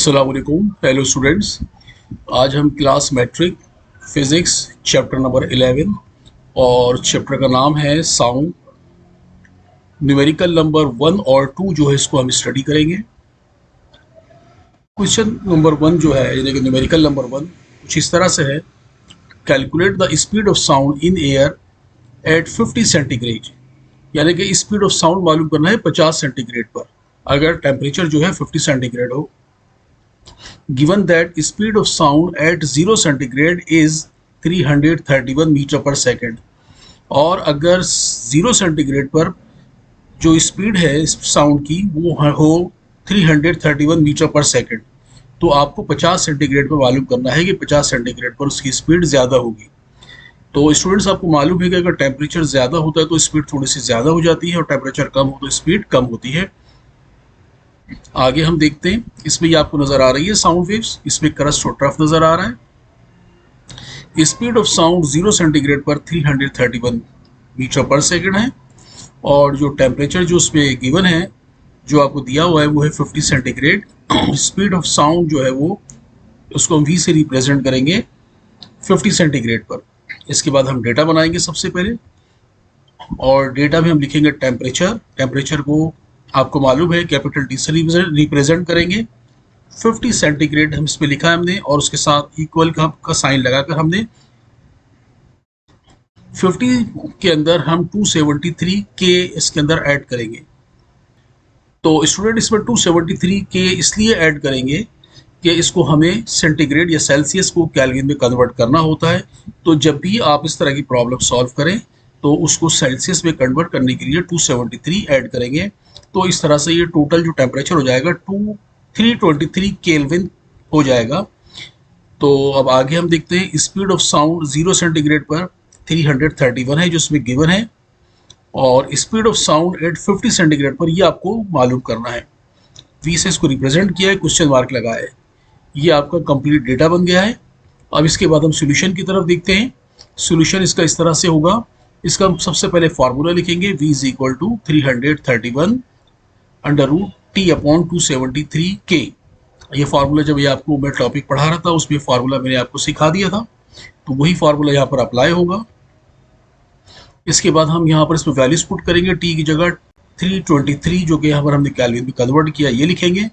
अस्सलाम वालेकुम। Hello students, आज हम class matric physics chapter number 11 और चैप्टर का नाम है साउंड। न्यूमेरिकल नंबर 1 और 2 जो है इसको हम स्टडी करेंगे। क्वेश्चन नंबर 1 जो है यानी कि न्यूमेरिकल नंबर 1 कुछ इस तरह से है। Calculate the speed of sound in air at 50 centigrade, यानी कि स्पीड ऑफ साउंड मालूम करना है 50 सेंटीग्रेड पर, अगर टेम्परेचर जो है 50 सेंटीग्रेड हो। Given that speed of sound at 0 centigrade is 331 metre पर सेकेंड, और अगर 0 सेंटीग्रेड पर जो स्पीड है साउंड की वो हो 331 मीटर पर सेकेंड, तो आपको 50 सेंटीग्रेड पर मालूम करना है कि 50 सेंटीग्रेड पर उसकी स्पीड ज़्यादा होगी। तो स्टूडेंट्स, आपको मालूम है कि अगर टेम्परेचर ज़्यादा होता है तो स्पीड थोड़ी सी ज़्यादा हो जाती है और टेम्परेचर कम हो तो स्पीड कम होती है। आगे हम देखते हैं, इसमें ये आपको नज़र आ रही है साउंड वेव्स, इसमें क्रस्ट और ट्रफ नज़र आ रहा है। स्पीड ऑफ साउंड 0 सेंटीग्रेड पर 331 मीटर पर सेकंड है, और जो टेम्परेचर जो उसमें गिवन है, जो आपको दिया हुआ है, वो है 50 सेंटीग्रेड। स्पीड ऑफ साउंड जो है वो उसको हम वी से रिप्रेजेंट करेंगे 50 सेंटीग्रेड पर। इसके बाद हम डेटा बनाएंगे सबसे पहले, और डेटा में हम लिखेंगे टेम्परेचर। टेम्परेचर को आपको मालूम है कैपिटल टी से रिप्रेजेंट करेंगे। 50 सेंटीग्रेड हम इस पे लिखा है हमने, और उसके साथ इक्वल का साइन लगाकर हमने 50 के अंदर हम 273 के इसके अंदर ऐड करेंगे। तो स्टूडेंट, इसमें 273 के इसलिए ऐड करेंगे कि इसको हमें सेंटीग्रेड या सेल्सियस को केल्विन में कन्वर्ट करना होता है। तो जब भी आप इस तरह की प्रॉब्लम सॉल्व करें तो उसको सेल्सियस में कन्वर्ट करने के लिए 273 ऐड करेंगे। तो इस तरह से ये टोटल जो टेम्परेचर हो जाएगा 323 केल्विन हो जाएगा। तो अब आगे हम देखते हैं, स्पीड ऑफ साउंड 0 सेंटीग्रेड पर 331 है जो इसमें गिवन है, और speed of sound eight 50 centigrade पर ये आपको मालूम करना है। वी से इसको रिप्रेजेंट किया है, क्वेश्चन मार्क लगाया है। ये आपका कंप्लीट डेटा बन गया है। अब इसके बाद हम सोल्यूशन की तरफ देखते हैं। सोल्यूशन इसका इस तरह से होगा। इसका हम सबसे पहले फार्मूला लिखेंगे, v is equal to 331 under root T upon 273 के। ये फार्मूला जब ये आपको मैं टॉपिक पढ़ा रहा था उसमें फार्मूला मैंने आपको सिखा दिया था, तो वही फार्मूला यहाँ पर अप्लाई होगा। इसके बाद हम यहाँ पर इसमें वैल्यूज पुट करेंगे। टी की जगह 323 जो कि यहाँ पर हमने कैल्विन में कन्वर्ट किया ये लिखेंगे,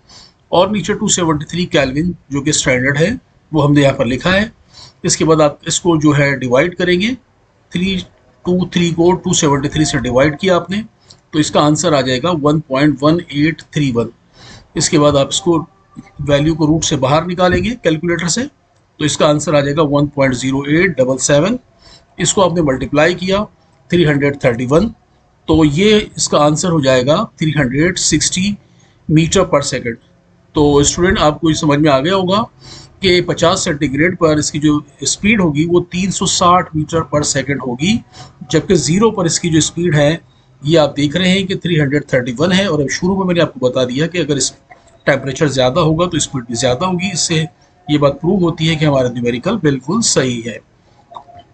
और नीचे 273 कैल्विन जो कि स्टैंडर्ड है वो हमने यहाँ पर लिखा है। इसके बाद आप इसको जो है डिवाइड करेंगे। 323 को 273 से डिवाइड किया आपने, तो इसका आंसर आ जाएगा 1.1831। इसके बाद आप इसको वैल्यू को रूट से बाहर निकालेंगे कैलकुलेटर से, तो इसका आंसर आ जाएगा 1.0877। इसको आपने मल्टीप्लाई किया 331, तो ये इसका आंसर हो जाएगा 360 मीटर पर सेकंड। तो स्टूडेंट, आपको ये समझ में आ गया होगा कि 50 सेंटीग्रेड पर इसकी जो स्पीड होगी वो 360 मीटर पर सेकंड होगी, जबकि 0 पर इसकी जो स्पीड है ये आप देख रहे हैं कि 331 है। और अब शुरू में मैंने आपको बता दिया कि अगर इस टेम्परेचर ज़्यादा होगा तो स्पीड भी ज़्यादा होगी। इससे ये बात प्रूव होती है कि हमारा न्यूमेरिकल बिल्कुल सही है।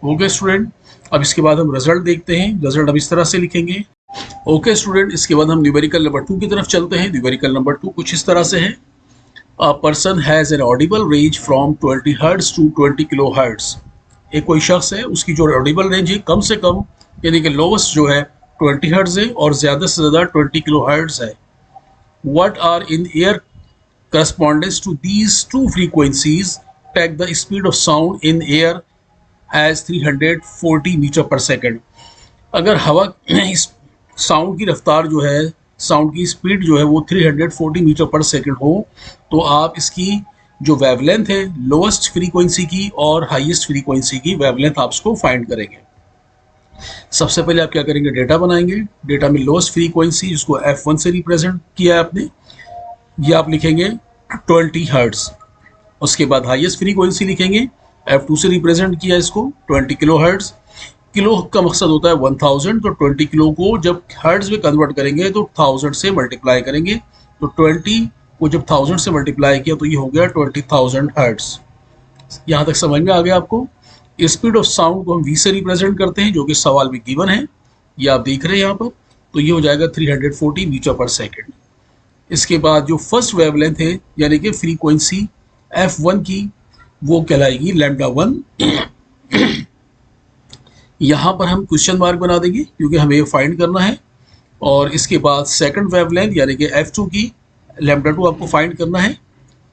ओके स्टूडेंट, अब इसके बाद हम रिजल्ट देखते हैं। रिजल्ट अब इस तरह से लिखेंगे। ओके स्टूडेंट, इसके बाद हम न्यूमेरिकल नंबर 2 की तरफ चलते हैं। न्यूमेरिकल नंबर 2 कुछ इस तरह से है। A person has an audible range from 20 hertz to 20 kilo hertz. एक कोई शख्स है, उसकी जो ऑडिबल रेंज है कम से कम यानी कि लोवेस्ट जो है 20 हर्ट्ज है और ज़्यादा से ज़्यादा 20 किलो हर्ट्ज है। What are in air correspondence to these two frequencies? Take the speed of sound in air as 340 metre पर सेकेंड। अगर हवा साउंड की रफ्तार जो है, साउंड की स्पीड जो है वो 340 मीटर पर सेकंड हो, तो आप इसकी जो वेवलेंथ है लोएस्ट फ्रीक्वेंसी की और हाईएस्ट फ्रीक्वेंसी की वेवलेंथ आप उसको फाइंड करेंगे। सबसे पहले आप क्या करेंगे, डेटा बनाएंगे। डेटा में लोएस्ट फ्रीक्वेंसी जिसको F1 से रिप्रेजेंट किया है आपने, ये आप लिखेंगे 20 हर्ट्ज। उसके बाद हाईएस्ट फ्रीक्वेंसी लिखेंगे, F2 से रिप्रेजेंट किया इसको 20 किलो हर्ट्ज। किलो का मकसद होता है 1000, तो 20 किलो को जब हर्ट्ज में कन्वर्ट करेंगे तो 1000 से मल्टीप्लाई करेंगे। तो 20 को जब 1000 से मल्टीप्लाई किया तो ये हो गया 20,000 हर्ट्ज। यहाँ तक समझ में आ गया आपको। स्पीड ऑफ साउंड को हम वी से रिप्रेजेंट करते हैं जो कि सवाल में गिवन है, ये आप देख रहे हैं यहाँ पर। तो ये हो जाएगा 340 मीटर पर सेकेंड। इसके बाद जो फर्स्ट वेवलेंथ है यानी कि फ्रीक्वेंसी f1 की, वो कहलाएगी λ1। यहाँ पर हम क्वेश्चन मार्क बना देंगे क्योंकि हमें फाइंड करना है। और इसके बाद सेकंड वेवलेंथ यानी कि f2 की λ2 आपको फाइंड करना है,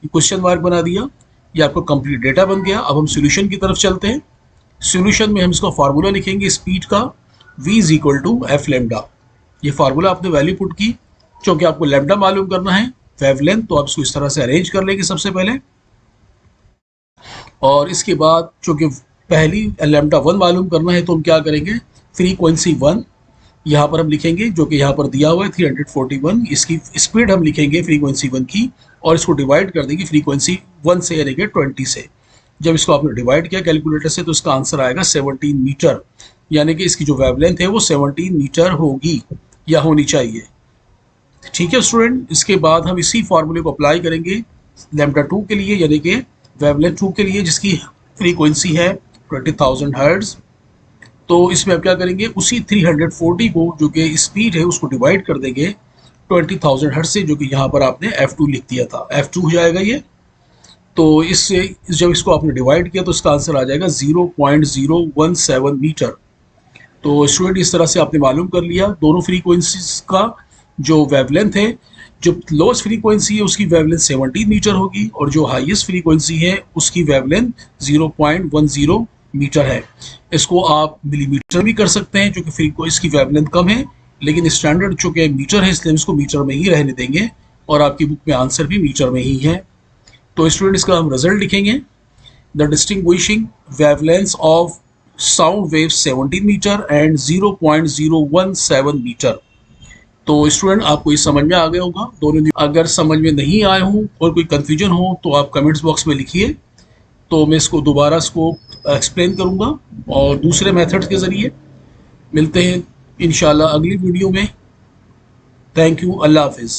क्वेश्चन मार्क बना दिया। ये आपको कंप्लीट डेटा बन गया। अब हम सॉल्यूशन की तरफ चलते हैं। सॉल्यूशन में हम इसका फार्मूला लिखेंगे स्पीड का, v is equal to F lambda. ये फार्मूला आपने वैल्यू पुट की, क्योंकि आपको लेमडा मालूम करना है वेवलेंथ, तो आप इसको इस तरह से अरेंज कर लेंगे सबसे पहले। और इसके बाद चूँकि पहली लेमडा 1 मालूम करना है तो हम क्या करेंगे, फ्रीक्वेंसी 1 यहाँ पर हम लिखेंगे, जो कि यहाँ पर दिया हुआ है 341। इसकी स्पीड हम लिखेंगे फ्रीक्वेंसी 1 की, और इसको डिवाइड कर देंगे फ्रीक्वेंसी 1 से यानी कि 20 से। जब इसको आपने डिवाइड किया कैलकुलेटर से तो इसका आंसर आएगा 17 मीटर, यानी कि इसकी जो वेवलेंथ है वो 17 मीटर होगी या होनी चाहिए। ठीक है स्टूडेंट, इसके बाद हम इसी फार्मूले को अप्लाई करेंगे लैम्डा 2 के लिए, यानी कि वेवलेंथ 2 के लिए, जिसकी फ्रीक्वेंसी है 20,000 हर्ट्ज। तो इसमें आप क्या करेंगे, उसी 340 को जो कि स्पीड है उसको डिवाइड कर देंगे 20,000 हर्ट्ज से, जो कि यहाँ पर आपने f2 लिख दिया था, f2 हो जाएगा ये। तो इससे जब इसको आपने डिवाइड किया तो इसका आंसर आ जाएगा 0.017 मीटर। तो स्टूडेंट इस तरह से आपने मालूम कर लिया दोनों फ्रीक्वेंसीज का जो वेवलेंथ है। जो लोएस्ट फ्रीक्वेंसी है उसकी वेवलेंथ 17 मीटर होगी, और जो हाईएस्ट फ्रीक्वेंसी है उसकी वेवलेंथ 0.10 मीटर है। इसको आप मिलीमीटर भी कर सकते हैं, क्योंकि इसकी वेवलेंथ कम है, लेकिन स्टैंडर्ड चूँकि मीटर है इसलिए हम इसको मीटर में ही रहने देंगे, और आपकी बुक में आंसर भी मीटर में ही है। तो स्टूडेंट इसका हम रिजल्ट लिखेंगे, the distinguishing wavelength of sound wave 17 metre and 0.017 metre. तो स्टूडेंट आपको ये समझ में आ गया होगा दोनों। अगर समझ में नहीं आए हों और कोई कन्फ्यूजन हो तो आप कमेंट्स बॉक्स में लिखिए, तो मैं इसको दोबारा एक्सप्लेन करूँगा और दूसरे मेथड के ज़रिए। मिलते हैं इंशाल्लाह अगली वीडियो में। थैंक यू, अल्लाह हाफिज़।